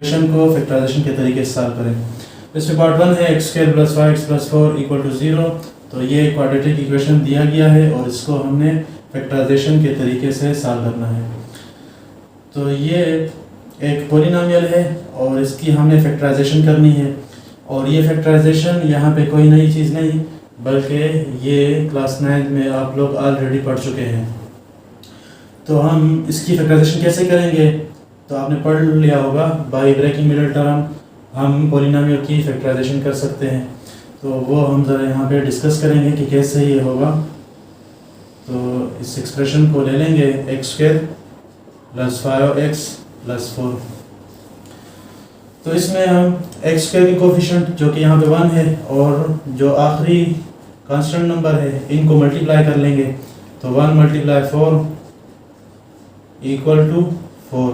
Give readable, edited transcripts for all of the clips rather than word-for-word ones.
Equation को factorisation के तरीके से सॉल्व करें। इसमें पार्ट 1 है x² + 5x + 4 = 0। तो ये क्वाड्रेटिक इक्वेशन दिया गया है और इसको हमने फैक्टराइजेशन के तरीके से सॉल्व करना है। तो ये एक पॉलिनोमियल है और इसकी हमने फैक्टराइजेशन करनी है। और ये फैक्टराइजेशन यहाँ पे कोई नई चीज़ नहीं, बल्कि ये क्लास 9 में आप लोग ऑलरेडी पढ़ चुके हैं। तो हम इसकी फैक्टराइजेशन कैसे करेंगे, तो आपने पढ़ लिया होगा बाय ब्रेकिंग मिडिल टर्म हम पॉलिनोमियल की फैक्टराइजेशन कर सकते हैं। तो वो हम ज़रा यहाँ पे डिस्कस करेंगे कि कैसे ये होगा। तो इस एक्सप्रेशन को ले लेंगे x² + 5x + 4। तो इसमें हम x² की कोफिशिएंट जो कि यहाँ पे 1 है और जो आखिरी कांस्टेंट नंबर है इनको मल्टीप्लाई कर लेंगे। तो 1 × 4 = 4।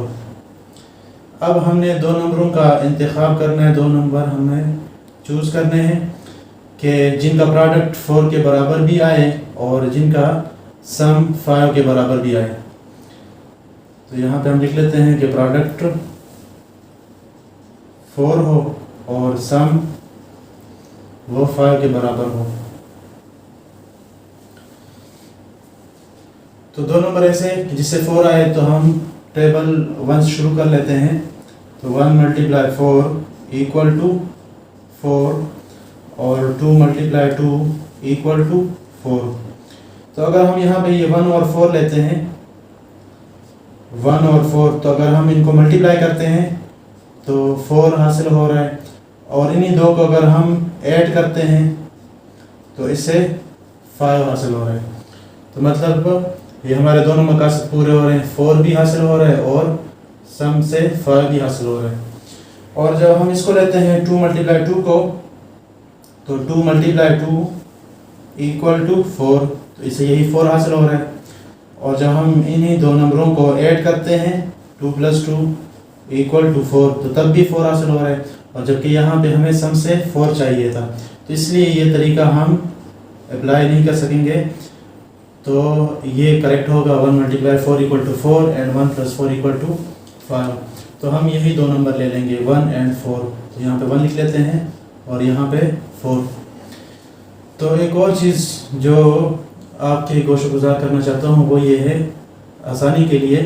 अब हमने दो नंबरों का इंतखाब करना है, दो नंबर हमें चूज़ करने हैं कि जिनका प्रोडक्ट 4 के बराबर भी आए और जिनका सम 5 के बराबर भी आए। तो यहाँ पे हम लिख लेते हैं कि प्रोडक्ट 4 हो और सम वो 5 के बराबर हो। तो दो नंबर ऐसे कि जिससे 4 आए तो हम टेबल 1 से शुरू कर लेते हैं। तो 1 × 4 = 4 और 2 × 2 = 4। तो अगर हम यहाँ पे ये 1 और 4 लेते हैं, 1 और 4, तो अगर हम इनको मल्टीप्लाई करते हैं तो 4 हासिल हो रहा है और इन्हीं दो को अगर हम ऐड करते हैं तो इससे 5 हासिल हो रहा है। तो मतलब ये हमारे दोनों मकासद पूरे हो रहे हैं, 4 भी हासिल हो रहा है और सम से 5 भी हासिल हो रहा है। और जब हम इसको लेते हैं 2 × 2 को, तो 2 × 2 = 4, तो इससे यही 4 हासिल हो रहा है। और जब हम इन्हीं दो नंबरों को ऐड करते हैं 2 + 2 = 4, तो तब भी 4 हासिल हो रहा है। और जबकि यहाँ पे हमें सम से 4 चाहिए था, तो इसलिए ये तरीका हम अप्लाई नहीं कर सकेंगे। तो ये करेक्ट होगा 1 × 4 = 4 एंड 1 + 4 = 5। तो हम यही दो नंबर ले लेंगे 1 और 4। तो यहाँ पे 1 लिख लेते हैं और यहाँ पे 4। तो एक और चीज़ जो आपके गोशुगुजार करना चाहता हूँ वो ये है आसानी के लिए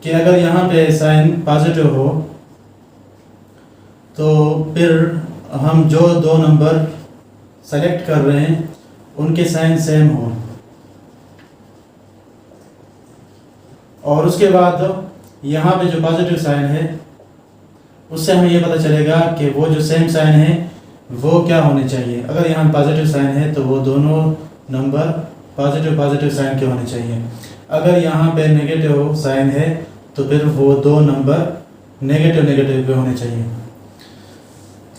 कि अगर यहाँ पे साइन पॉजिटिव हो तो फिर हम जो दो नंबर सेलेक्ट कर रहे हैं उनके साइन सेम हो। और उसके बाद यहाँ पे जो पॉजिटिव साइन है उससे हमें ये पता चलेगा कि वो जो सेम साइन है वो क्या होने चाहिए। अगर यहाँ पॉजिटिव साइन है तो वो दोनों नंबर पॉजिटिव साइन के होने चाहिए। अगर यहाँ पे नेगेटिव साइन है तो फिर वो दो नंबर नेगेटिव के होने चाहिए।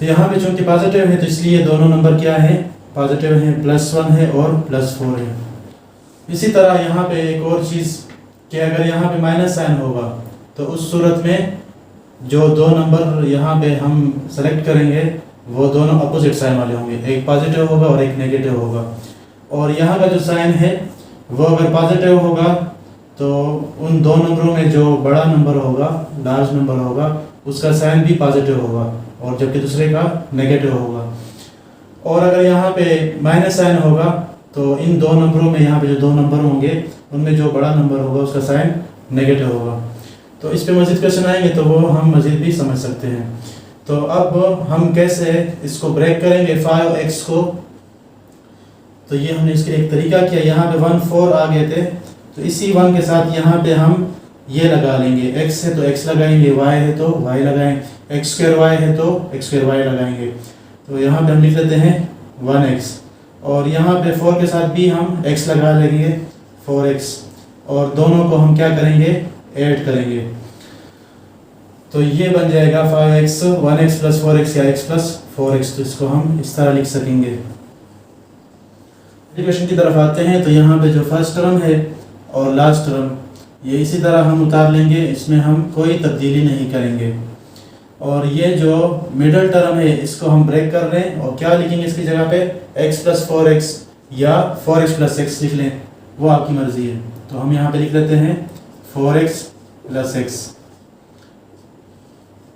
तो यहाँ पे चूँकि पॉजिटिव है तो इसलिए दोनों नंबर क्या है, पॉजिटिव है, +1 है और +4 है। इसी तरह यहाँ पे एक और चीज़ कि अगर यहाँ पे माइनस साइन होगा तो उस सूरत में जो दो नंबर यहाँ पे हम सेलेक्ट करेंगे वो दोनों अपोजिट साइन वाले होंगे, एक पॉजिटिव होगा और एक नेगेटिव होगा। और यहाँ का जो साइन है वो अगर पॉजिटिव होगा तो उन दो नंबरों में जो बड़ा नंबर होगा, लार्ज नंबर होगा, उसका साइन भी पॉजिटिव होगा और जबकि दूसरे का नेगेटिव होगा। और अगर यहाँ पे माइनस साइन होगा तो इन दो नंबरों में यहाँ पे जो दो नंबर होंगे उनमें जो बड़ा नंबर होगा उसका साइन नेगेटिव होगा। तो इस पे मज़ीद क्वेश्चन आएंगे तो वो हम मज़ीद भी समझ सकते हैं। तो अब हम कैसे इसको ब्रेक करेंगे 5x को। तो ये हमने इसके लिए एक तरीका किया, यहाँ पे 1 4 आ गए थे तो इसी 1 के साथ यहाँ पे हम ये लगा लेंगे, x है तो x लगाएंगे, y है तो y लगाएंगे, x² है तो x² लगाएंगे। तो यहाँ पे हम लिख लेते हैं 1x और यहाँ पे 4 के साथ भी हम x लगा लेंगे 4x और दोनों को हम क्या करेंगे, ऐड करेंगे। तो ये बन जाएगा 5x 1x + 4x या x + 4x। तो इसको हम इस तरह लिख सकेंगे। इक्वेशन की तरफ आते हैं तो यहाँ पे जो फर्स्ट टर्म है और लास्ट टर्म ये इसी तरह हम उतार लेंगे, इसमें हम कोई तब्दीली नहीं करेंगे। और ये जो मिडल टर्म है इसको हम ब्रेक कर रहे हैं और क्या लिखेंगे इसकी जगह पे, x + 4x या 4x + x लिख लें, वो आपकी मर्ज़ी है। तो हम यहाँ पे लिख लेते हैं 4x + x।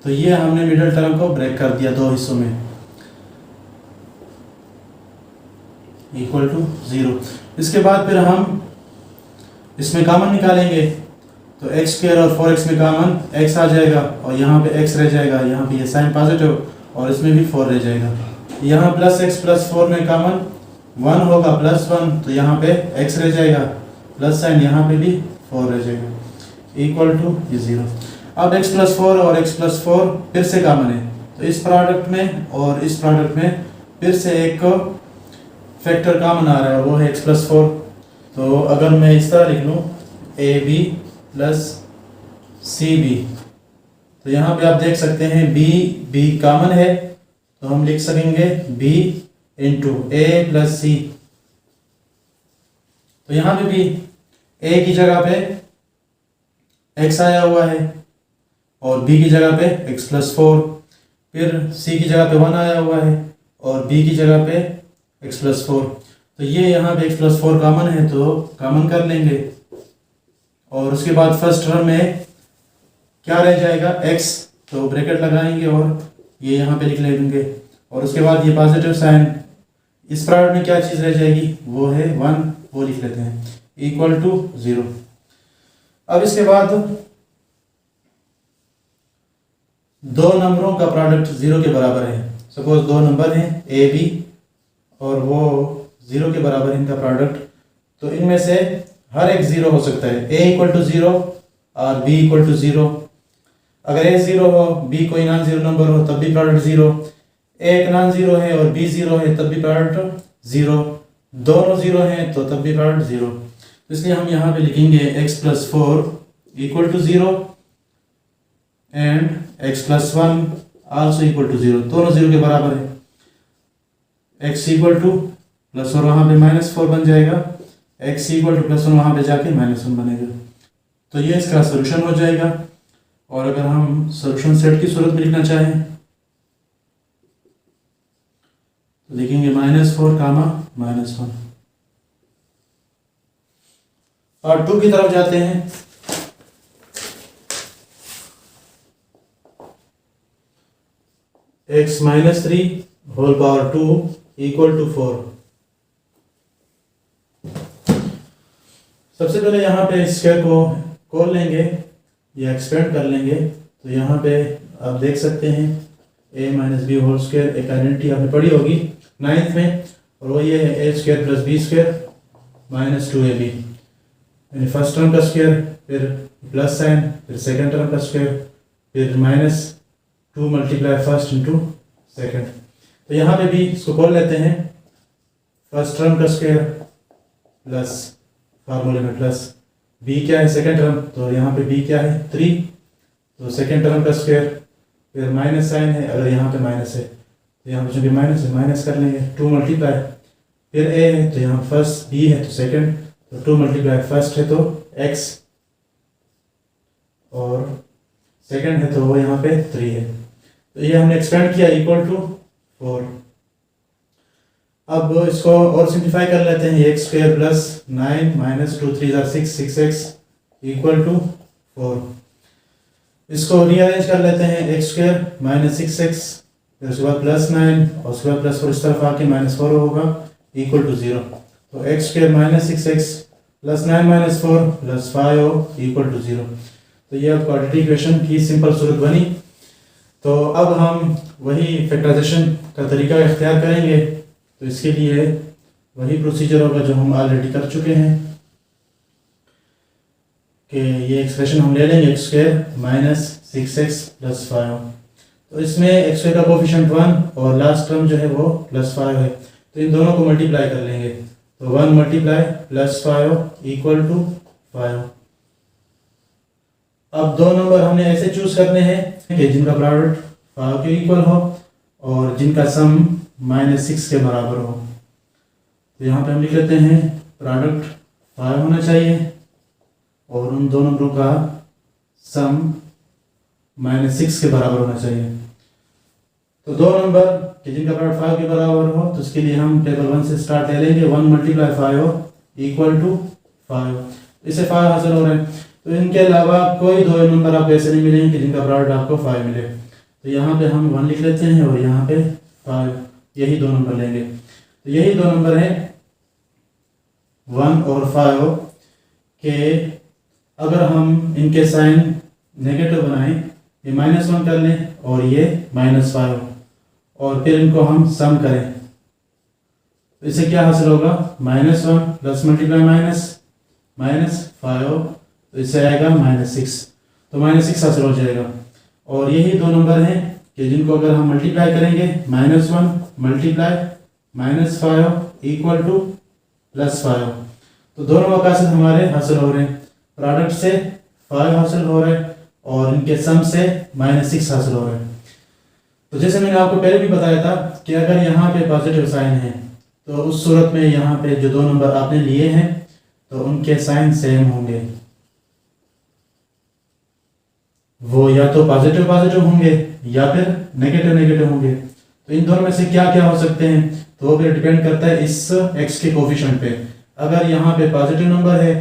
तो ये हमने मिडिल टर्म को ब्रेक कर दिया दो हिस्सों में, इक्वल टू 0। इसके बाद फिर हम इसमें कॉमन निकालेंगे, तो एक्स स्क्वायर और 4x में कॉमन x आ जाएगा और यहाँ पे x रह जाएगा, यहाँ पे ये साइन पॉजिटिव और इसमें भी 4 रह जाएगा। यहाँ प्लस x प्लस 4 में कॉमन 1 होगा प्लस 1, तो यहाँ पे x रह जाएगा प्लस साइन, यहाँ पे भी 4 रह जाएगा, इक्वल टू ये 0। अब x प्लस 4 और x प्लस 4 फिर से कॉमन है, तो इस प्रोडक्ट में और इस प्रोडक्ट में फिर से एक फैक्टर कॉमन आ रहा है, वो है x प्लस 4। तो अगर मैं इस तरह लिख लूँ ab प्लस cb, तो यहाँ पे आप देख सकते हैं b कॉमन है, तो हम लिख सकेंगे b into a plus c। तो यहाँ पे भी a की जगह पे x आया हुआ है और b की जगह पे x प्लस 4, फिर c की जगह पे 1 आया हुआ है और b की जगह पे x प्लस 4। तो ये यहाँ पे x प्लस 4 कॉमन है, तो कॉमन कर लेंगे और उसके बाद फर्स्ट टर्म में क्या रह जाएगा x, तो ब्रैकेट लगाएंगे और ये यहाँ पे लिख लेंगे और उसके बाद ये पॉजिटिव साइन, इस प्रोडक्ट में क्या चीज़ रह जाएगी, वो है 1, वो लिख लेते हैं, इक्वल टू 0। अब इसके बाद दो नंबरों का प्रोडक्ट 0 के बराबर है। सपोज दो नंबर हैं a b और वो 0 के बराबर है इनका प्रोडक्ट, तो इनमें से हर एक 0 हो सकता है, a इक्वल टू 0 और b इक्वल टू 0। अगर a 0 हो, b कोई नॉन जीरो नंबर हो, तब भी प्रोडक्ट 0। a एक नॉन जीरो है और b 0 है, तब भी प्रोडक्ट 0। दोनों 0 हैं तो तब भी प्रोडक्ट 0। इसलिए हम यहाँ पे लिखेंगे x plus 4 equal to 0 and x plus 1 also equal to 0, दोनों 0 के बराबर है। x इक्वल टू प्लस और वहाँ पे माइनस 4 बन जाएगा, x इक्वल टू प्लस 1 वहाँ पे जाके माइनस 1 बनेगा। तो ये इसका सोल्यूशन हो जाएगा। और अगर हम सोल्यूशन सेट की सूरत में लिखना चाहें तो लिखेंगे -4 कामा -1। और 2 की तरफ जाते हैं। x minus 3 whole power 2 equal to 4। सबसे पहले यहाँ पे स्क्वायर को खोल लेंगे या एक्सपेंड कर लेंगे, तो यहाँ पे आप देख सकते हैं a minus B whole square, एक आइडेंटिटी आपने पढ़ी होगी 9th में, और वो ये है a square plus B square minus 2ab, यानी फर्स्ट टर्म का स्क्वायर, फिर प्लस साइन, फिर सेकंड टर्म का स्क्वायर, फिर -2 मल्टीप्लाई फर्स्ट इंटू सेकंड। तो यहाँ पे भी इसको खोल लेते हैं, फर्स्ट टर्म का स्क्वायर प्लस फार्मूले में प्लस b क्या है सेकंड टर्म, तो यहाँ पे b क्या है 3, तो सेकंड टर्म का स्क्वायर, फिर माइनस साइन है, अगर यहाँ पे माइनस है तो यहाँ पे जो भी माइनस है माइनस कर लेंगे, 2 मल्टीप्लाई, फिर a है तो यहाँ फर्स्ट, b है तो सेकंड, तो 2 मल्टीप्लाई फर्स्ट है तो x, और सेकंड है तो वो यहाँ पे 3 है। तो ये हमने एक्सपेंड किया इक्वल टू 4। अब इसको और सिंप्लीफाई कर लेते हैं, x square plus 9 minus 2 3 6 6x equal to 4। इसको रीअरेंज कर लेते हैं, x स्क्वायर माइनस 6x, फिर उसके बाद प्लस 9 और उसके बाद प्लस 4 इस तरफ आके -4 होगा इक्वल टू 0। तो x square minus 6x plus 9 minus 4 plus 5 equal to 0। तो ये अब क्वाड्रेटिक इक्वेशन की सिंपल सूरत बनी। तो अब हम वही फैक्टराइजेशन का तरीका इख्तियार करेंगे, तो इसके लिए वही प्रोसीजर होगा जो हम ऑलरेडी कर चुके हैं कि ये एक्सप्रेशन हम ले लेंगे x square minus 6x plus 5। तो इसमें x स्क्वायर का कोफिशिएंट 1 और लास्ट टर्म जो है वो प्लस 5 है, तो इन दोनों को मल्टीप्लाई कर लेंगे, तो 1 मल्टीप्लाई प्लस 5 इक्वल टू 5। अब दो नंबर हमने ऐसे चूज करने हैं कि जिनका प्रोडक्ट 5 के इक्वल हो और जिनका सम -6 के बराबर हो। तो यहाँ पे हम लिख लेते हैं प्रोडक्ट 5 होना चाहिए और उन दो नंबरों का सम -6 के बराबर होना चाहिए। तो दो नंबर कि जिनका प्रोडक्ट 5 के बराबर हो, तो उसके लिए हम टेबल 1 से स्टार्ट ले लेंगे, 1 मल्टीप्लाई 5 इक्वल टू 5, इससे 5 हासिल हो रहे हैं। तो इनके अलावा कोई दो नंबर आपको ऐसे नहीं मिलेंगे कि जिनका प्रोडक्ट आपको 5 मिले। तो यहाँ पे हम 1 लिख लेते हैं और यहाँ पे 5, यही 2 नंबर लेंगे। तो यही 2 नंबर हैं 1 और 5 के अगर हम इनके साइन नेगेटिव बनाएं, ये -1 कर लें और ये -5 और फिर इनको हम सम करें, तो इससे क्या हासिल होगा, -1 प्लस मल्टीप्लाई -5, तो इससे आएगा -6, तो -6 हासिल हो जाएगा। और यही 2 नंबर हैं कि जिनको अगर हम मल्टीप्लाई करेंगे, -1 मल्टीप्लाई -5 इक्वल टू +5, तो दोनों मकासद हमारे हासिल हो रहे हैं, प्रोडक्ट से 5 हासिल हो रहे हैं और इनके सम से -6 हासिल हो रहे हैं। तो जैसे मैंने आपको पहले भी बताया था कि अगर यहाँ पे पॉजिटिव साइन है तो उस सूरत में यहाँ पे जो 2 नंबर आपने लिए हैं तो उनके साइन सेम होंगे, वो या तो पॉजिटिव होंगे या फिर नेगेटिव होंगे। तो इन दोनों में से क्या क्या हो सकते हैं, तो वो फिर डिपेंड करता है इस x के कोफिशिएंट पे। अगर यहाँ पे पॉजिटिव नंबर है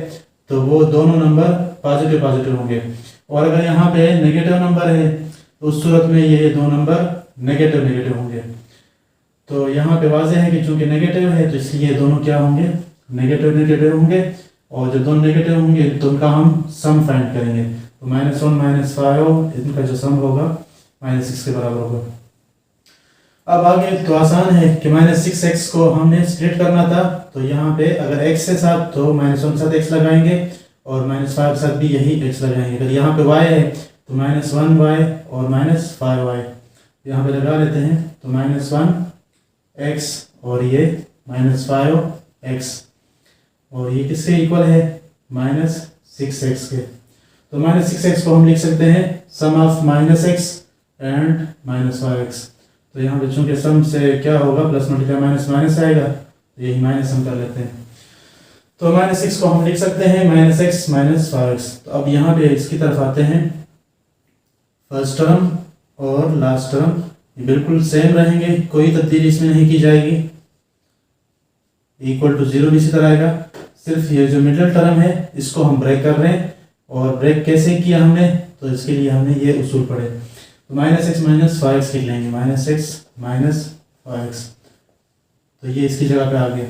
तो वो दोनों नंबर पॉजिटिव होंगे, और अगर यहाँ पे नेगेटिव नंबर है तो उस सूरत में ये 2 नंबर नेगेटिव होंगे। तो यहाँ पे वाज़ेह है कि चूंकि नेगेटिव है तो इसलिए दोनों क्या होंगे, नेगेटिव होंगे, और जब दोनों नेगेटिव होंगे तो उनका हम सम फाइंड करेंगे। तो -1 -5 इनका जो सम होगा -6 के बराबर होगा। अब आगे तो आसान है कि -6x को हमने स्प्लिट करना था, तो यहाँ पे अगर x के साथ तो -1 के साथ x लगाएंगे और -5 के साथ भी यही x लगाएंगे। अगर यहाँ पे y है तो -1y और -5y यहाँ पे लगा लेते हैं, तो -1x और ये -5x और ये किसके इक्वल है, -6x के। तो -6x को हम लिख सकते हैं सम ऑफ -x एंड -5x। तो यहाँ पे चूंकि सम से क्या होगा, प्लस मल्टीप्लाई माइनस आएगा, तो यही माइनस हम कर लेते हैं। तो -6 को हम लिख सकते हैं -x -5x। तो अब यहाँ पे इसकी तरफ आते हैं, फर्स्ट टर्म और लास्ट टर्म ये बिल्कुल सेम रहेंगे, कोई तब्दीली इसमें नहीं की जाएगी, इक्वल टू 0 भी इसी तरह आएगा। सिर्फ ये जो मिडिल टर्म है इसको हम ब्रेक कर रहे हैं, और ब्रेक कैसे किया हमने, तो इसके लिए हमने ये उसूल पढ़े। तो -x -5x लिख लेंगे, -x -5x, तो ये इसकी जगह पे आ गया।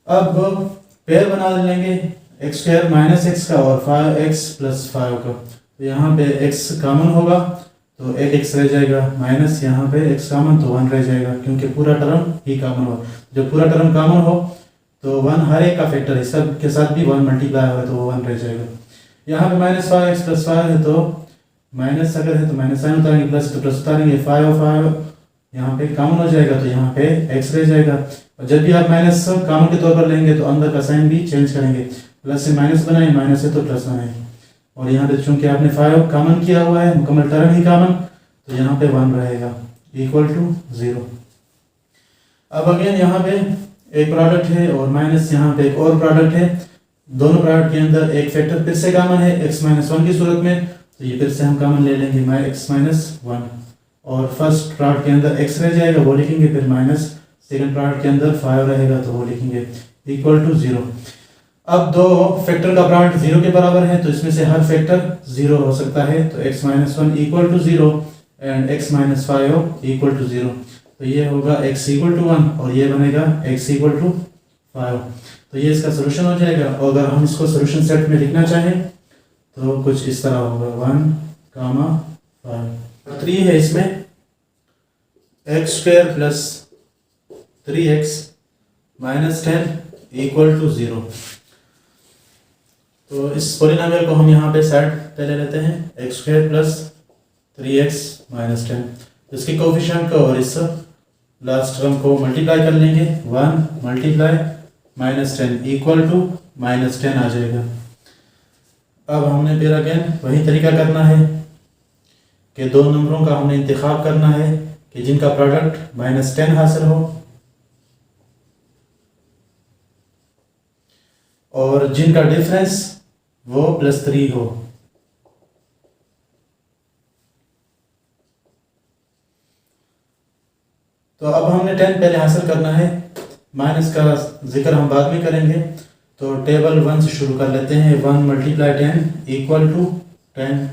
अब पेयर बना लेंगे x² -x का और 5x + 5 का। तो यहाँ पे x कॉमन होगा तो एक x रह जाएगा, माइनस यहाँ पे x कॉमन तो 1 रह जाएगा, क्योंकि पूरा टर्म ही कॉमन हो। जब पूरा टर्म कॉमन हो तो 1 हर एक का फैक्टर है, सब के साथ भी 1 मल्टीप्लाई होगा तो वो 1 रह जाएगा। यहाँ पे -5x + 5 है, तो माइनस अगर है तो माइनस साइन उतारेंगे, प्लस तो प्लस उतारेंगे, 5 और 5 यहाँ पे कॉमन हो जाएगा तो यहाँ पे x रह जाएगा। और जब भी आप माइनस कॉमन के तौर पर लेंगे तो अंदर का साइन भी चेंज करेंगे, प्लस से माइनस बनाए, माइनस है तो प्लस बनाए। और यहाँ पे चूंकि आपने 5 कॉमन किया हुआ है, मुकम्मल टर्म ही कॉमन, तो यहाँ पे 1 रहेगा इक्वल टू 0। अब अगेन यहाँ पे एक प्रोडक्ट है और माइनस यहाँ पे एक और प्रोडक्ट है, दोनों प्रोडक्ट के अंदर एक फैक्टर फिर से कॉमन है x - 1 की सूरत में, तो ये फिर से हम कॉमन ले लेंगे x - 1, और फर्स्ट प्रोडक्ट के अंदर x रह जाएगा वो लिखेंगे, फिर माइनस सेकंड प्रोडक्ट के अंदर 5 रहेगा तो वो लिखेंगे इक्वल टू 0। अब दो फैक्टर का प्रोडक्ट 0 के बराबर है तो इसमें से हर फैक्टर 0 हो सकता है, तो x - 1 equal to 0 and x - 5 equal to 0। तो ये होगा x इक्वल टू 1 और ये बनेगा x इक्वल टू 5। तो ये इसका सोल्यूशन हो जाएगा। और अगर हम इसको सोल्यूशन सेट में लिखना चाहें तो कुछ इस तरह होगा 1, 5। 3 है इसमें, x² + 3x - 10 इक्वल टू 0। तो इस पॉलिनोमियल को हम यहाँ पे साइड पे ले लेते हैं, x² + 3x - 10। तो इसके कोफिशिएंट को और इस लास्ट टर्म को मल्टीप्लाई कर लेंगे, 1 × -10 इक्वल टू -10 आ जाएगा। अब हमने फिर अगेन वही तरीका करना है कि दो नंबरों का हमने इंतखाब करना है कि जिनका प्रोडक्ट -10 हासिल हो और जिनका डिफरेंस वो +3 हो। तो अब हमने 10 पहले हासिल करना है, माइनस का जिक्र हम बाद में करेंगे। तो टेबल 1 से शुरू कर लेते हैं, 1 × 10 इक्वल टू 10,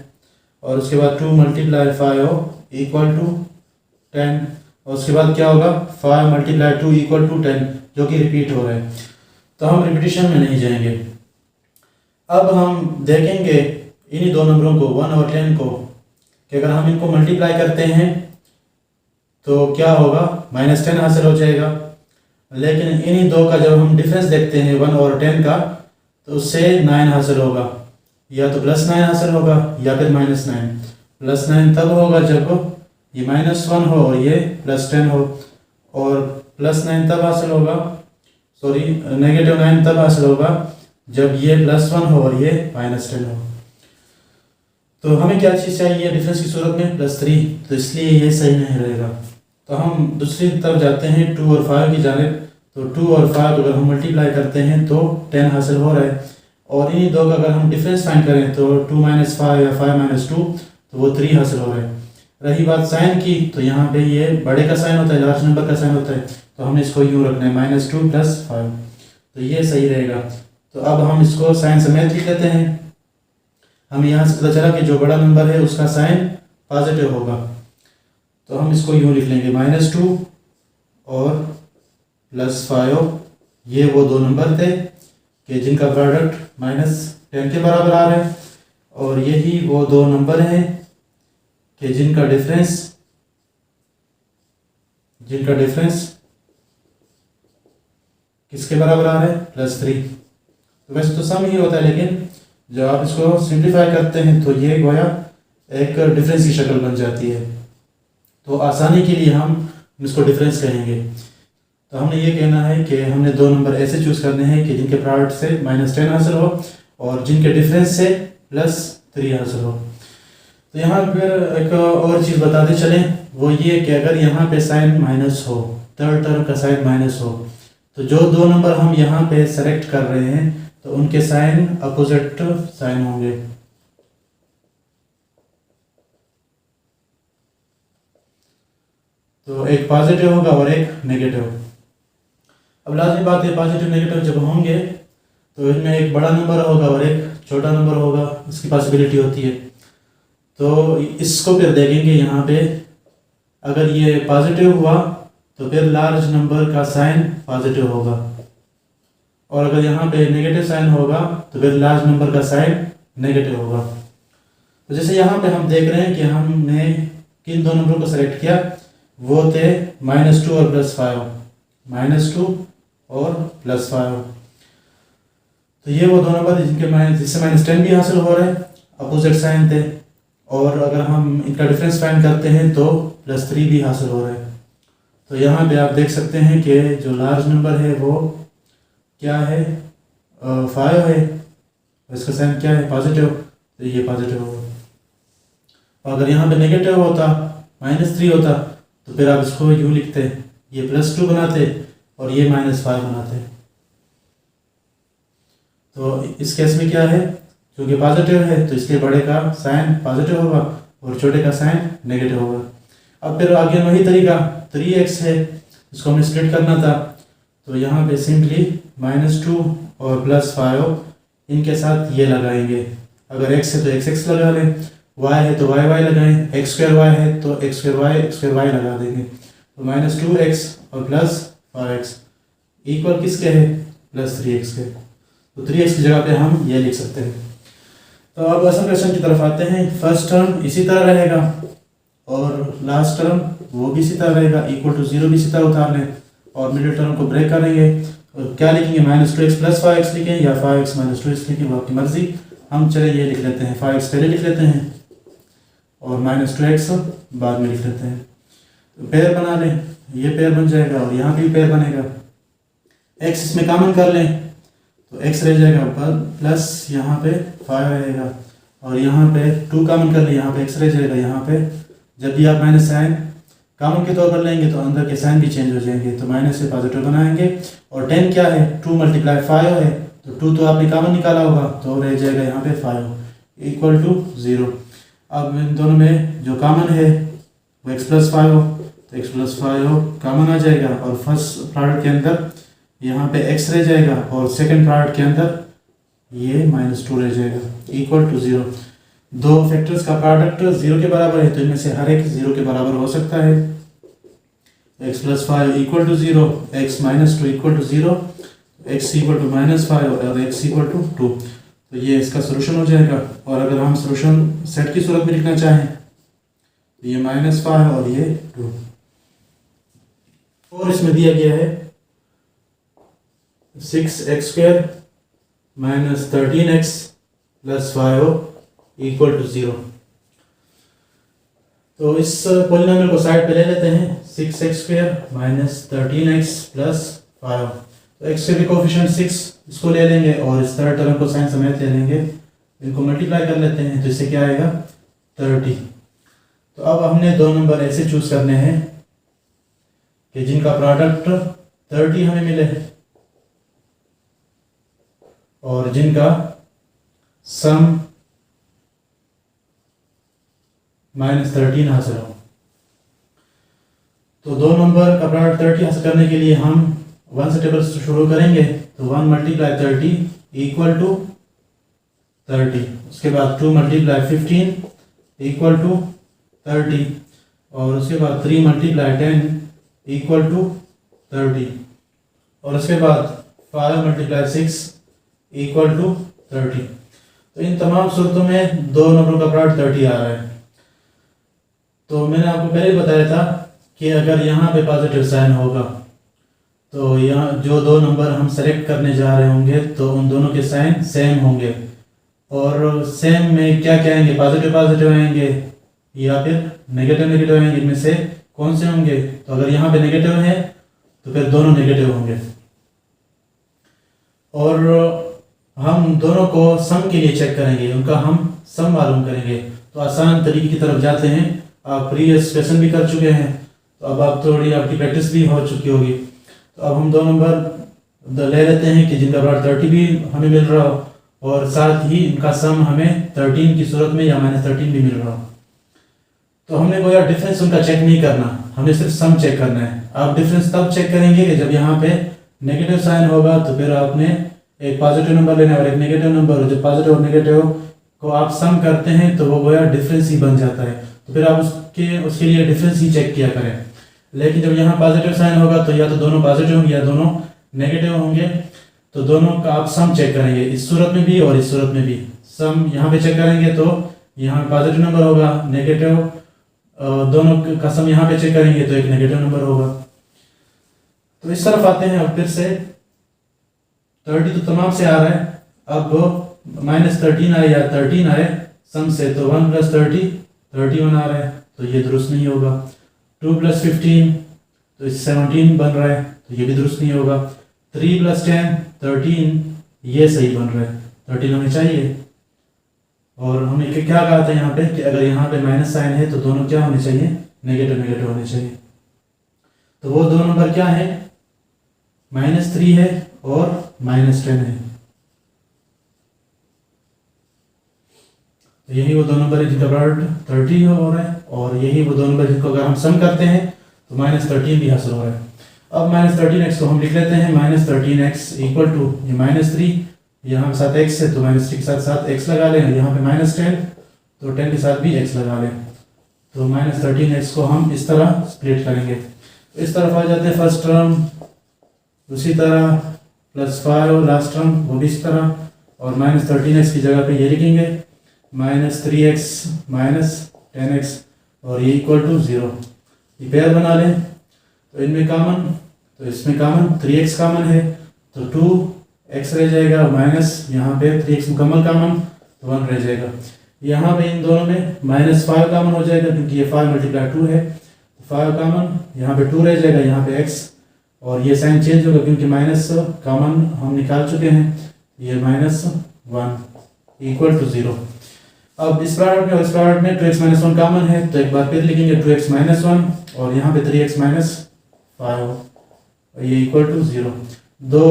और उसके बाद 2 × 5 इक्वल टू 10, और उसके बाद क्या होगा 5 मल्टीप्लाई 2 इक्वल टू 10, जो कि रिपीट हो रहा है। तो हम रिपीटिशन में नहीं जाएंगे। अब हम देखेंगे इन्हीं दो नंबरों को 1 और 10 को कि अगर हम इनको मल्टीप्लाई करते हैं तो क्या होगा, -10 हासिल हो जाएगा। लेकिन इन्हीं दो का जब हम डिफरेंस देखते हैं 1 और 10 का, तो उससे 9 हासिल होगा, या तो +9 हासिल होगा या फिर -9। +9 तब होगा जब ये -1 हो और ये +10 हो, और +9 तब हासिल होगा, सॉरी -9 तब हासिल होगा जब ये +1 हो और ये -10 हो। तो हमें क्या चीज़ चाहिए डिफरेंस की सूरत में, +3, तो इसलिए ये सही नहीं रहेगा। तो हम दूसरी तरफ जाते हैं 2 और 5 की जानिब। तो 2 और 5 अगर हम मल्टीप्लाई करते हैं तो 10 हासिल हो रहा है, और इन्हीं दो का अगर हम डिफरेंस फाइंड करें तो 2 - 5 या 5 - 2, तो वो 3 हासिल हो रहा है। रही बात साइन की, तो यहाँ पे ये बड़े का साइन होता है, लार्ज नंबर का साइन होता है, तो हमने इसको यूँ रखना है -2 + 5, तो ये सही रहेगा। तो अब हम इसको साइन समेत लिख लेते हैं। हमें यहाँ से पता चला कि जो बड़ा नंबर है उसका साइन पॉजिटिव होगा, तो हम इसको यूँ लिख लेंगे -2 और +5। ये वो दो नंबर थे कि जिनका प्रोडक्ट -10 के बराबर आ रहा है, और यही वो दो नंबर हैं कि जिनका डिफरेंस किसके बराबर आ रहा है, +3। तो वैसे तो सम ही होता है, लेकिन जब आप इसको सिंप्लीफाई करते हैं तो ये गोया एक डिफरेंस की शक्ल बन जाती है। तो आसानी के लिए हम इसको डिफरेंस कहेंगे। तो हमने ये कहना है कि हमने दो नंबर ऐसे चूज़ करने हैं कि जिनके प्रोडक्ट से -10 हासिल हो और जिनके डिफरेंस से +3 हासिल हो। तो यहाँ फिर एक और चीज़ बताते चलें, वो ये कि अगर यहाँ पे साइन माइनस हो, थर्ड टर्म का साइन माइनस हो, तो जो दो नंबर हम यहाँ पे सेलेक्ट कर रहे हैं तो उनके साइन अपोजिट साइन होंगे। तो एक पॉजिटिव होगा और एक नेगेटिव। अब लाजमी बात है, पॉजिटिव नेगेटिव जब होंगे तो इनमें एक बड़ा नंबर होगा और एक छोटा नंबर होगा, इसकी पॉसिबिलिटी होती है। तो इसको फिर देखेंगे यहाँ पे, अगर ये पॉजिटिव हुआ तो फिर लार्ज नंबर का साइन पॉजिटिव होगा, और अगर यहाँ पे नेगेटिव साइन होगा तो फिर लार्ज नंबर का साइन नेगेटिव होगा। तो जैसे यहाँ पे हम देख रहे हैं कि हमने किन दो नंबरों को सेलेक्ट किया, वो थे -2 और +5, -2 और +5। तो ये वो दो नंबर जिससे -10 भी हासिल हो रहा है, अपोजिट साइन थे, और अगर हम इनका डिफरेंस फाइंड करते हैं तो +3 भी हासिल हो रहा है। तो यहाँ पे आप देख सकते हैं कि जो लार्ज नंबर है वो क्या है, 5 है, इसका साइन क्या है, पॉजिटिव, तो ये पॉजिटिव होगा। और अगर यहाँ पे नेगेटिव होता, -3 होता, तो फिर आप इसको यूँ लिखते, ये +2 बनाते और ये -5 बनाते। तो इस केस में क्या है, क्योंकि पॉजिटिव है तो इसलिए बड़े का साइन पॉजिटिव होगा और छोटे का साइन नेगेटिव होगा। अब फिर आगे वही तरीका, 3x है, इसको हमें स्प्लिट करना था, तो यहाँ पे सिंपली -2 और +5 इनके साथ ये लगाएंगे। अगर x है तो x लगा लें, y है तो y लगाएं, x2y है तो x2y लगा देंगे। तो -2x और +5x इक्वल किसके है, +3x के। तो 3x की जगह पे हम ये लिख सकते हैं। तो अब असल क्वेश्चन की तरफ आते हैं। फर्स्ट टर्म इसी तरह रहेगा और लास्ट टर्म वो भी इसी तरह रहेगा, =0 भी इसी तरह उतार लें और मिडिल टर्म को ब्रेक करेंगे। और क्या लिखेंगे, -2x + 5x लिखें या 5x - 2x लिखें, वो आपकी मर्जी। हम चले ये लिख लेते हैं, 5x पहले लिख लेते हैं और -2x बाद में लिख लेते हैं। तो पेयर बना लें, ये पेयर बन जाएगा और यहाँ भी पेयर बनेगा। x इसमें कॉमन कर लें तो x रह जाएगा ऊपर, प्लस यहाँ पे 5 रहेगा, और यहाँ पे 2 कॉमन कर ले, यहाँ पे x रह जाएगा। यहाँ पे जब भी आप माइनस साइन कॉमन के तौर पर लेंगे तो अंदर के साइन भी चेंज हो जाएंगे, तो माइनस से पॉजिटिव बनाएंगे। और 10 क्या है, 2 × 5 है, तो 2 तो आपने कॉमन निकाला होगा, तो रह जाएगा यहाँ पे 5 = 0। अब इन दोनों में जो कॉमन है वो x + 5 हो, तो x + 5 कॉमन आ जाएगा, और फर्स्ट प्रोडक्ट के अंदर यहाँ पे x रह जाएगा और सेकंड प्रोडक्ट के अंदर ये -2 रह जाएगा, = 0। दो फैक्टर्स का प्रोडक्ट 0 के बराबर है तो इनमें से हर एक 0 के बराबर हो सकता है। x + 5 = 0, x - 2 = 0, x = -5 और x = 2। तो ये इसका सोल्यूशन हो जाएगा। और अगर हम सोल्यूशन सेट की सूरत में लिखना चाहें तो ये -5 और ये 2। और इसमें दिया गया है 6x² - 13x + 5 = 0। तो इस पॉलिनोमियल को साइड पे ले लेते हैं। 6x² - 13x + 5। तो x के भी कोफिशिएंट 6 इसको ले लेंगे और इस थर्ड टर्म को साइन समेत ले लेंगे, इनको मल्टीप्लाई कर लेते हैं तो इससे क्या आएगा 30। तो अब हमने दो नंबर ऐसे चूज करने हैं कि जिनका प्रोडक्ट 30 हमें मिले और जिनका सम -13 हासिल हो। तो दो नंबर का प्रोडक्ट 30 हासिल करने के लिए हम 1 से टेबल शुरू करेंगे। तो 1 × 30 = 30। उसके बाद 2 × 15 = 30 और उसके बाद 3 × 10 = 30 और उसके बाद 5 × 6 = 30। तो इन तमाम सूरतों में दो नंबरों का प्रोडक्ट 30 आ रहा है। तो मैंने आपको पहले बताया था कि अगर यहाँ पे पॉजिटिव साइन होगा तो यहाँ जो दो नंबर हम सेलेक्ट करने जा रहे होंगे तो उन दोनों के साइन सेम होंगे। और सेम में क्या क्या आएंगे, पॉजिटिव पॉजिटिव आएंगे या फिर नेगेटिव नेगेटिव आएंगे। इनमें से कौन से होंगे? तो अगर यहाँ पे नेगेटिव है तो फिर दोनों नेगेटिव होंगे। और हम दोनों को सम के लिए चेक करेंगे, उनका हम सम मालूम करेंगे। तो आसान तरीके की तरफ जाते हैं। आप प्रीवियस क्वेश्चन भी कर चुके हैं तो अब आप थोड़ी आपकी प्रैक्टिस भी हो चुकी होगी। तो अब हम दो नंबर ले लेते हैं कि जिनका प्रोडक्ट 30 भी हमें मिल रहा हो और साथ ही इनका सम हमें 13 की सूरत में या -13 भी मिल रहा हो। तो हमने कोई डिफरेंस उनका चेक नहीं करना, हमें सिर्फ सम चेक करना है। आप डिफरेंस तब चेक करेंगे कि जब यहाँ पे नेगेटिव साइन होगा तो फिर आपने एक पॉजिटिव नंबर लेना है और एक नेगेटिव नंबर। जब पॉजिटिव और नेगेटिव को आप सम करते हैं तो वो गोया डिफरेंस ही बन जाता है। तो फिर आप उसके लिए डिफरेंस ही चेक किया करें। लेकिन जब यहाँ पॉजिटिव साइन होगा तो या तो दोनों पॉजिटिव होंगे या दोनों नेगेटिव होंगे। तो दोनों का आप सम चेक करेंगे, इस सूरत में भी और इस सूरत में भी। सम यहाँ पे चेक करेंगे तो यहाँ पॉजिटिव नंबर होगा, नेगेटिव दोनों का सम यहाँ पे चेक करेंगे तो एक नेगेटिव नंबर होगा। तो इस तरफ आते हैं। अब फिर से 30 तो तमाम से आ रहा है। अब -13 आए या 13 आए सम से तो 1 + 30 31 आ रहा है तो ये दुरुस्त नहीं होगा। 2 + 15 तो इस 17 बन रहा है तो ये भी दुरुस्त नहीं होगा। 3 + 10 13 ये सही बन रहा है, 13 हमें चाहिए। और हमने क्या कहा था यहाँ पे कि अगर यहाँ पे माइनस साइन है तो दोनों क्या होने चाहिए, नेगेटिव नेगेटिव होने चाहिए। तो वो दो नंबर क्या है, -3 है और -10 है। तो यही वो दो नंबर है जिनका प्रोडक्ट 30 हो रहा है और यही वो दो नंबर जिनको अगर हम सम करते हैं तो -13 भी हासिल हो रहा है। अब -13x को हम लिख लेते हैं। -13x = ये -3 यहाँ के साथ x है तो -3 के साथ साथ x लगा लें। यहाँ पे -10 तो 10 के साथ भी x लगा लें। तो -13x को हम इस तरह स्प्लिट करेंगे। इस तरफ आ जाते हैं फर्स्ट टर्म, उसी तरह +5 लास्ट टर्म वो भी इस तरह, और -13x की जगह पे ये लिखेंगे -3x -10x और ये = 0। ये पेयर बना लें। तो इनमें कॉमन, तो इसमें कॉमन 3x कॉमन है तो 2x रह जाएगा, माइनस यहाँ पे 3x मुकम्मल कॉमन तो 1 रह जाएगा। यहाँ पे इन दोनों में -5 कॉमन हो जाएगा क्योंकि ये 5 × 2 है तो 5 कॉमन, यहाँ पे 2 रह जाएगा, यहाँ पे x और ये साइन चेंज होगा क्योंकि माइनस कॉमन हम निकाल चुके हैं। ये -1 = 0। अब इस प्रोडक्ट में और इस प्रोडक्ट में 2x - 1 कॉमन है तो एक बार फिर लिखेंगे 2x - 1 और यहाँ पे 3x - 5 और ये = 0। दो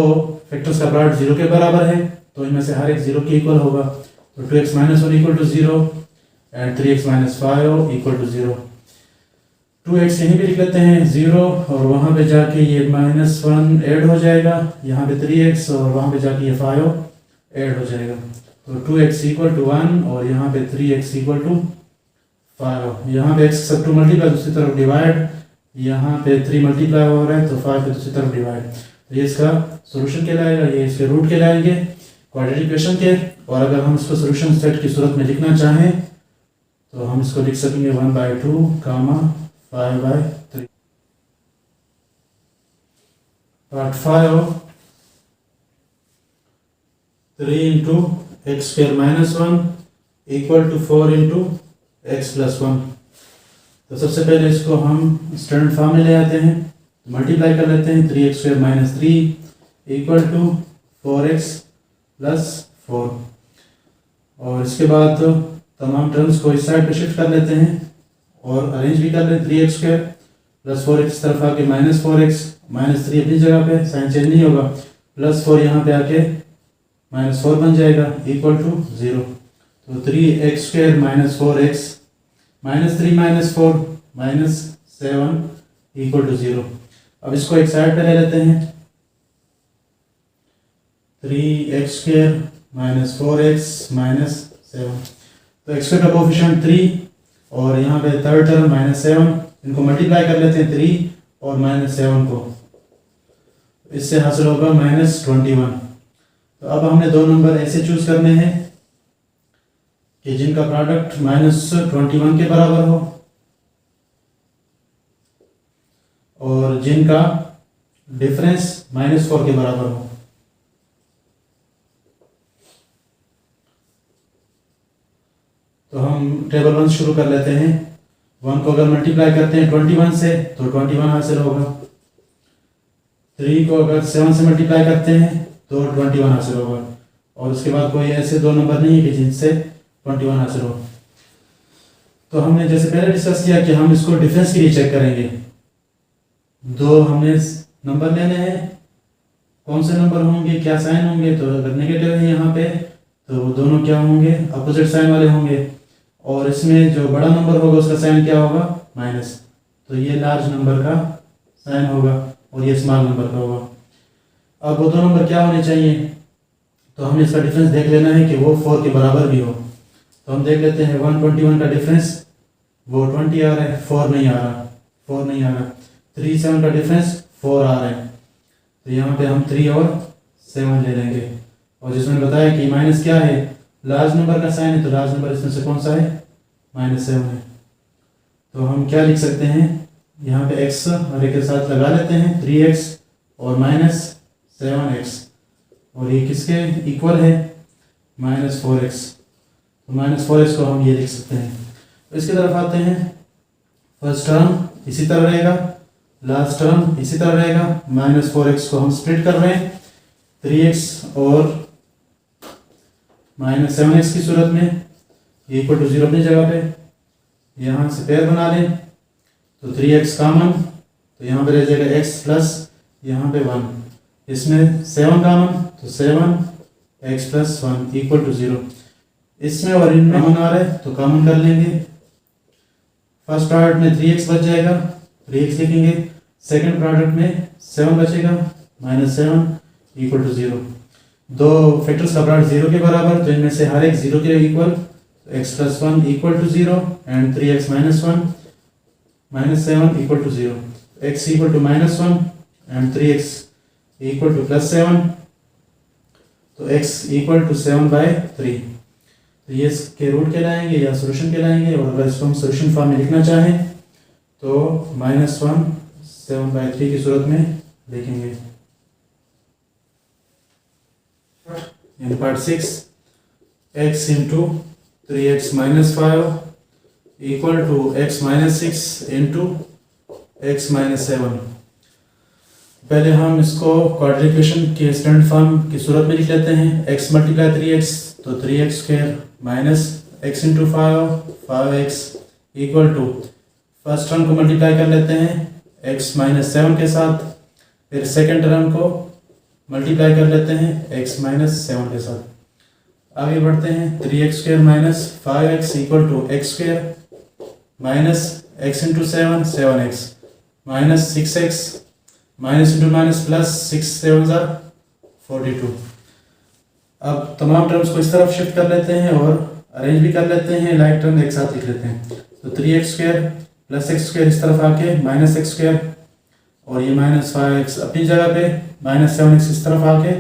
फैक्टर्स का प्रोडक्ट 0 के बराबर है तो इनमें से हर एक 0 के इक्वल होगा। तो 2x - 1 = 0 एंड 3x - 5 = 0। 2x यहीं भी लिख लेते हैं 0 और वहाँ पे जाके ये -1 ऐड हो जाएगा, यहाँ पे 3x और वहाँ पे जाके ये 5 ऐड हो जाएगा। तो 2x इक्वल टू 1 और यहाँ पे 3x इक्वल टू 5। यहाँ पे x सब 2 मल्टीप्लाई, दूसरी तरफ डिवाइड, यहाँ पे 3 मल्टीप्लाई हो रहा है तो 5 पे दूसरी तरफ डिवाइड। तो ये इसका सोल्यूशन कहलाएगा, ये इसके रूट कहलाएंगे क्वाड्रेटिक इक्वेशन के। और अगर हम इसको सोल्यूशन सेट की सूरत में लिखना चाहें तो हम इसको लिख सकेंगे 1/2 comma 5/3। Part 5 3 into x square minus 1 equal to 4 into x plus 1। तो सबसे पहले इसको हम स्टैंडर्ड फॉर्म में ले आते हैं, मल्टीप्लाई कर लेते हैं। 3x square minus 3 equal to 4x plus 4। और इसके बाद तमाम टर्म्स को इस साइड पे शिफ्ट कर लेते हैं और अरेंज भी कर लें। 3x स्क्वायर प्लस 4x इस तरफ आके माइनस 4x, माइनस 3 अपनी जगह पे, साइन चेंज नहीं होगा, प्लस 4 यहाँ पे आके माइनस 4 बन जाएगा इक्वल टू 0। तो 3x square minus 4x minus 3 minus 4 minus 7 equal to 0। अब इसको एक साइड पे ले लेते हैं। 3x square minus 4x minus 7। तो x स्क्वायर का कोफिशिएंट 3 और यहाँ पे थर्ड टर्म माइनस 7, इनको मल्टीप्लाई कर लेते हैं 3 और माइनस 7 को, इससे हासिल होगा माइनस 21। तो अब हमने दो नंबर ऐसे चूज करने हैं कि जिनका प्रोडक्ट माइनस 21 के बराबर हो और जिनका डिफरेंस माइनस 4 के बराबर हो। तो हम टेबल 1 शुरू कर लेते हैं। 1 को अगर मल्टीप्लाई करते हैं 21 से तो 21 हासिल होगा। 3 को अगर 7 से मल्टीप्लाई करते हैं तो 21 हासिल होगा। और उसके बाद कोई ऐसे दो नंबर नहीं है कि जिनसे 21 हासिल हो। तो हमने जैसे पहले डिस्कस किया कि हम इसको डिफरेंस के लिए चेक करेंगे। दो हमने नंबर लेने हैं, कौन से नंबर होंगे, क्या साइन होंगे। तो अगर नेगेटिव है यहाँ पे तो वो दोनों क्या होंगे, अपोजिट साइन वाले होंगे। और इसमें जो बड़ा नंबर होगा उसका साइन क्या होगा, माइनस। तो ये लार्ज नंबर का साइन होगा और ये स्मॉल नंबर का होगा। अब वो दो नंबर क्या होने चाहिए, तो हमें इसका डिफरेंस देख लेना है कि वो 4 के बराबर भी हो। तो हम देख लेते हैं 121 का डिफरेंस वो 20 आ रहा है, 4 नहीं आ रहा। 3 7 का डिफरेंस 4 आ रहा है। तो यहाँ पे हम 3 और 7 ले लेंगे। और जिसमें बताया कि माइनस क्या है, लार्ज नंबर का साइन है, तो लार्ज नंबर इसमें से कौन सा है, -7 है। तो हम क्या लिख सकते हैं, यहाँ पे x और एक के साथ लगा लेते हैं, 3x और -7x। और ये किसके इक्वल है, -4x। तो -4x को हम ये लिख सकते हैं। तो इसकी तरफ आते हैं। फर्स्ट टर्म इसी तरह रहेगा, लास्ट टर्म इसी तरह रहेगा। -4x को हम स्प्लिट कर रहे हैं 3x और -7x की सूरत में, इक्वल टू 0 अपनी जगह पे। यहाँ से पेयर बना लें तो 3x कॉमन, तो यहाँ पे रह जाएगा x प्लस यहाँ पे 1। इसमें 7 कॉमन, तो 7x प्लस 1 इक्वल टू 0। इसमें और इनमें कॉमन आ रहा है तो कॉमन कर लेंगे। फर्स्ट प्रोडक्ट में 3x बच जाएगा, 3x लिखेंगे। सेकंड प्रोडक्ट में 7 बचेगा, -7 इक्वल टू 0। दो फैक्टर्स का प्रोडक्ट 0 के बराबर, तो इनमें से हर एक 0 के इक्वल, तो x plus 1 equal to 0 and 3x minus 1 -7 equal to 0। x equal to -1 and 3x equal to +7, तो x इक्वल टू 7/3। तो ये इसके रूट कहलाएंगे या सोल्यूशन कहलाएंगे। और अगर इसको हम सोल्यूशन फॉर्म में लिखना चाहें तो -1 7/3 की सूरत में लिखेंगे। In part 6, x into 3x minus 5 equal to x minus 6 into x minus 7। पहले हम इसको क्वाड्रेटिक इक्वेशन के स्टैंडर्ड फॉर्म की सूरत में लिख लेते हैं। x मल्टीप्लाई 3x, तो 3x square minus x into 5x equal to, first term को मल्टीप्लाई कर लेते हैं x माइनस 7 के साथ, फिर सेकेंड टर्म को मल्टीप्लाई कर लेते हैं x माइनस 7 के साथ। आगे बढ़ते हैं। 3x square minus 5x equal to x square minus x into 7 7x minus 6x minus into minus plus 6 7 42। अब तमाम टर्म्स को इस तरफ शिफ्ट कर लेते हैं और अरेंज भी कर लेते हैं, लाइक टर्म एक साथ लिख लेते हैं। तो 3x² प्लस x² इस तरफ आके -x² और ये -5x अपनी जगह पे, -7x इस तरफ आके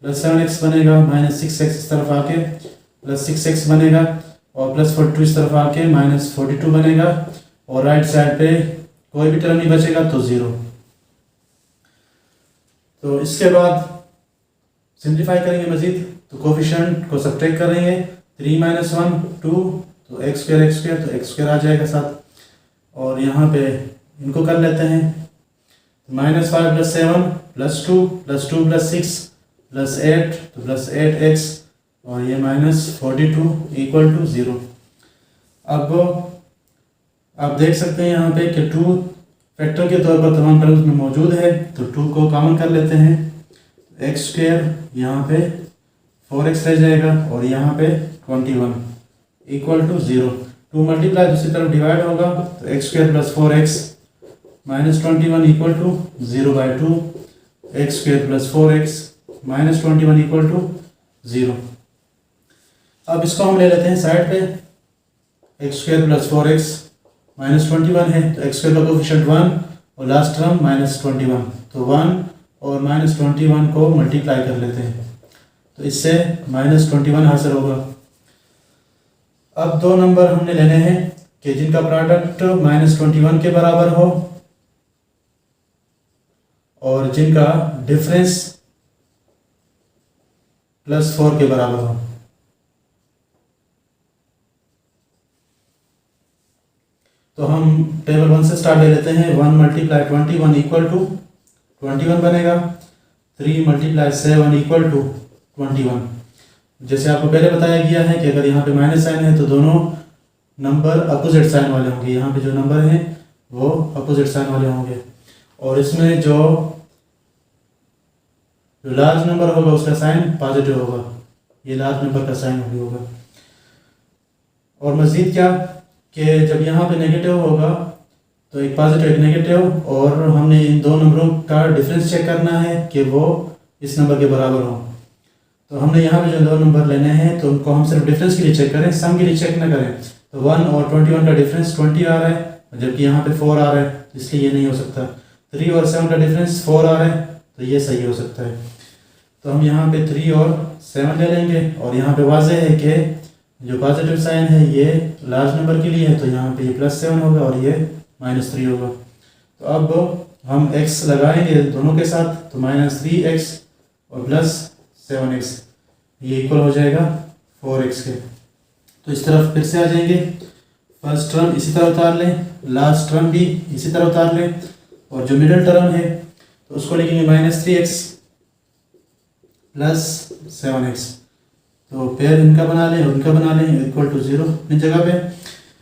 प्लस 7x बनेगा, -6x इस तरफ आके प्लस 6x बनेगा और प्लस 42 इस तरफ आके -42 बनेगा और राइट साइड पे कोई भी टर्म नहीं बचेगा तो 0। तो इसके बाद सिंप्लीफाई करेंगे मजीद, तो कोफिशिएंट को सब्ट्रैक्ट करेंगे, 3 - 1 2, तो x² तो x² आ जाएगा साथ, और यहाँ पे इनको कर लेते हैं, -5 + 7 + 2 + 2 + 6 + 8 तो +8x और ये -42 = 0। अब आप देख सकते हैं यहाँ पे कि 2 फैक्टर के तौर पर तमाम टर्म्स में मौजूद है, तो 2 को कॉमन कर लेते हैं, x² यहाँ पे 4x रह जाएगा और यहाँ पे 21 = 0। 2 मल्टीप्लाई दूसरी तरफ डिवाइड होगा, तो x² + 4x -21 = 0/2, x² + 4x -21 = 0। अब इसको हम ले लेते हैं साइड पे, x² + 4x -21 है तो x² का कोफिशिएंट 1 और लास्ट टर्म -21, तो 1 और -21 को मल्टीप्लाई कर लेते हैं, तो इससे -21 हासिल होगा। अब 2 नंबर हमने लेने हैं कि जिनका प्रोडक्ट -21 के बराबर हो और जिनका डिफरेंस +4 के बराबर हो। तो हम टेबल 1 से स्टार्ट ले लेते हैं, 1 × 21 = 21 बनेगा, 3 × 7 = 21। जैसे आपको पहले बताया गया है कि अगर यहाँ पे माइनस साइन है तो दोनों नंबर अपोजिट साइन वाले होंगे, यहाँ पे जो नंबर हैं वो अपोजिट साइन वाले होंगे, और इसमें जो लार्ज नंबर होगा उसका साइन पॉजिटिव होगा, ये लार्ज नंबर का साइन भी होगा। और मज़ीद क्या कि जब यहाँ पे नेगेटिव होगा तो एक पॉजिटिव एक नेगेटिव, और हमने इन 2 नंबरों का डिफरेंस चेक करना है कि वो इस नंबर के बराबर हो। तो हमने यहाँ पे जो 2 नंबर लेने हैं तो उनको हम सिर्फ डिफरेंस के लिए चेक करें, सम के लिए चेक ना करें। तो 1 और 21 का डिफरेंस 20 आ रहा है जबकि यहाँ पे 4 आ रहा है, तो इसलिए ये नहीं हो सकता। 3 और 7 का डिफरेंस 4 आ रहा है तो ये सही हो सकता है। तो हम यहाँ पे 3 और 7 ले लेंगे, और यहाँ पे वाज़ेह है कि जो पॉजिटिव साइन है ये लार्ज नंबर के लिए है, तो यहाँ पे ये +7 होगा और ये -3 होगा। तो अब हम x लगाएंगे दोनों के साथ, तो -3x और +7x ये इक्वल हो जाएगा 4x के। तो इस तरफ फिर से आ जाएंगे, फर्स्ट टर्म इसी तरह उतार लें, लास्ट टर्म भी इसी तरह उतार लें, और जो मिडिल टर्म है तो उसको लिखेंगे -3x + 7x। तो पेयर इनका बना लें और इनका बना लें, = 0 अपनी जगह पे।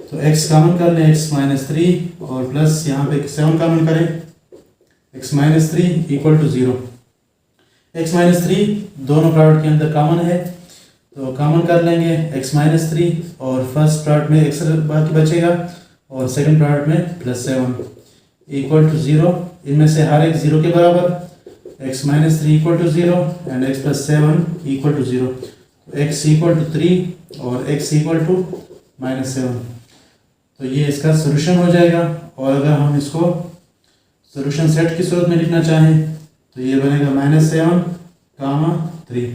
तो x कॉमन कर लें, x -3 और प्लस यहाँ पे 7 कॉमन करें, x -3 = 0। x -3 दोनों प्रोडक्ट के अंदर कॉमन है, तो कॉमन कर लेंगे x -3, और फर्स्ट प्रोडक्ट में x बाकी बचेगा और सेकंड प्रोडक्ट में +7 = 0। इनमें से हर एक 0 के बराबर, x -3 = 0 एंड x + 7 = 0। तो x = 3 और x = -7। तो ये इसका सोल्यूशन हो जाएगा। और अगर हम इसको सोल्यूशन सेट की सूरत में लिखना चाहें तो ये बनेगा -7, 3।